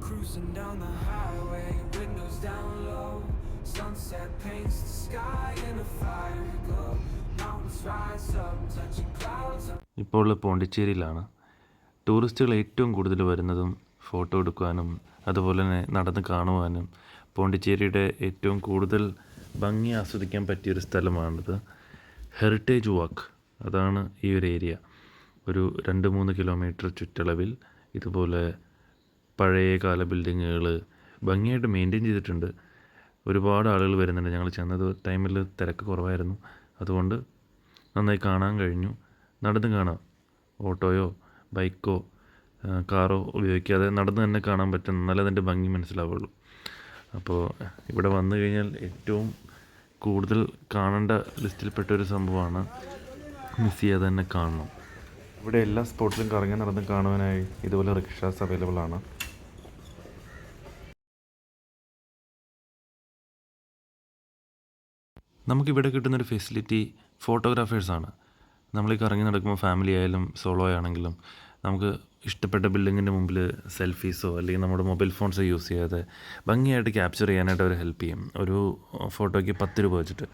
Cruising down the highway, windows down low. Sunset paints the sky in a fiery glow. Mountains rise up, touching clouds up. ഇപ്പോൾ പോണ്ടിച്ചേരിയിലാണ്. ടൂറിസ്റ്റുകൾ ഏറ്റവും കൂടുതൽ വരുന്നതും photo എടുക്കുവാനും അതുപോലെ തന്നെ നടന്ന് കാണുവാനും പോണ്ടിച്ചേരിയുടെ ഏറ്റവും കൂടുതൽ ഭംഗി ആസ്വദിക്കാൻ പറ്റിയൊരു സ്ഥലമാണിത്. ഹെറിറ്റേജ് വാക്ക്, അതാണ് ഈ ഒരു ഏരിയ. ഒരു 2-3 കിലോമീറ്റർ ചുറ്റളവിൽ ഇതുപോലെ പഴയകാല ബിൽഡിങ്ങുകൾ ഭംഗിയായിട്ട് മെയിൻറ്റെയിൻ ചെയ്തിട്ടുണ്ട്. ഒരുപാട് ആളുകൾ വരുന്നുണ്ട്. ഞങ്ങൾ ചെന്നത് ടൈമിൽ തിരക്ക് കുറവായിരുന്നു, അതുകൊണ്ട് നന്നായി കാണാൻ കഴിഞ്ഞു. നടന്ന് കാണാം, ഓട്ടോയോ ബൈക്കോ കാറോ ഉപയോഗിക്കാതെ നടന്ന് തന്നെ കാണാൻ പറ്റും. എന്നാലേ അതിൻ്റെ ഭംഗി മനസ്സിലാവുള്ളൂ. അപ്പോൾ ഇവിടെ വന്നു കഴിഞ്ഞാൽ ഏറ്റവും കൂടുതൽ കാണേണ്ട ലിസ്റ്റിൽപ്പെട്ടൊരു സംഭവമാണ്. മിസ് ചെയ്യാതെ തന്നെ കാണണം. ഇവിടെ എല്ലാ സ്പോട്ടിലും കറങ്ങി നടന്ന് കാണുവാനായി ഇതുപോലെ റിക്ഷാസ് അവൈലബിൾ ആണ്. നമുക്കിവിടെ കിട്ടുന്നൊരു ഫെസിലിറ്റി ഫോട്ടോഗ്രാഫേഴ്സാണ്. നമ്മൾ ഈ കറങ്ങി നടക്കുമ്പോൾ ഫാമിലി ആയാലും സോളോ ആണെങ്കിലും നമുക്ക് ഇഷ്ടപ്പെട്ട ബിൽഡിങ്ങിൻ്റെ മുമ്പിൽ സെൽഫീസോ അല്ലെങ്കിൽ നമ്മുടെ മൊബൈൽ ഫോൺസോ യൂസ് ചെയ്യാതെ ഭംഗിയായിട്ട് ക്യാപ്ചർ ചെയ്യാനായിട്ട് അവർ ഹെൽപ്പ് ചെയ്യും. ഒരു ഫോട്ടോയ്ക്ക് 10 രൂപ വെച്ചിട്ട്,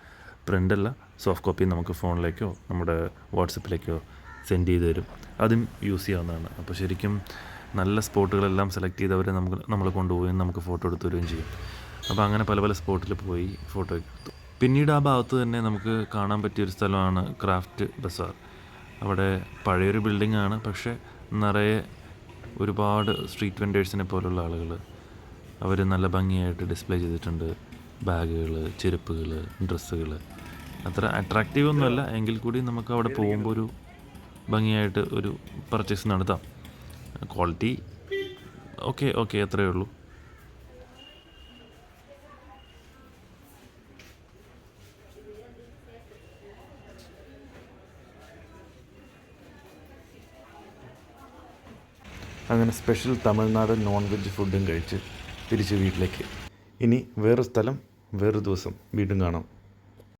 പ്രിൻ്റല്ല സോഫ്റ്റ് കോപ്പി നമുക്ക് ഫോണിലേക്കോ നമ്മുടെ വാട്സപ്പിലേക്കോ സെൻഡ് ചെയ്ത് തരും. അതും യൂസ് ചെയ്യാവുന്നതാണ്. അപ്പോൾ ശരിക്കും നല്ല സ്പോട്ടുകളെല്ലാം സെലക്ട് ചെയ്ത് അവർ നമ്മൾ കൊണ്ടുപോവുകയും നമുക്ക് ഫോട്ടോ എടുത്തു തരികയും ചെയ്യും. അപ്പോൾ അങ്ങനെ പല പല സ്പോട്ടിൽ പോയി ഫോട്ടോ എടുത്തു. പിന്നീട് ആ ഭാഗത്ത് തന്നെ നമുക്ക് കാണാൻ പറ്റിയൊരു സ്ഥലമാണ് ക്രാഫ്റ്റ് ബസാർ. അവിടെ പഴയൊരു ബിൽഡിംഗ് ആണ്, പക്ഷേ നിറയെ ഒരുപാട് സ്ട്രീറ്റ് വെൻഡേഴ്സിനെ പോലുള്ള ആളുകൾ അവർ നല്ല ഭംഗിയായിട്ട് ഡിസ്പ്ലേ ചെയ്തിട്ടുണ്ട്. ബാഗുകൾ, ചെരുപ്പുകൾ, ഡ്രസ്സുകൾ. അത്ര അട്രാക്റ്റീവ് ഒന്നുമല്ല, എങ്കിൽ കൂടി നമുക്ക് അവിടെ പോകുമ്പോൾ ഒരു ഭംഗിയായിട്ട് ഒരു പർച്ചേസ് നടത്താം. ക്വാളിറ്റി ഓക്കെ അത്രയേ ഉള്ളൂ. അങ്ങനെ സ്പെഷ്യൽ തമിഴ്നാട് നോൺ വെജ് ഫുഡും കഴിച്ച് തിരിച്ച് വീട്ടിലേക്ക്. ഇനി വേറൊരു സ്ഥലം വേറൊരു ദിവസം വീണ്ടും കാണാം.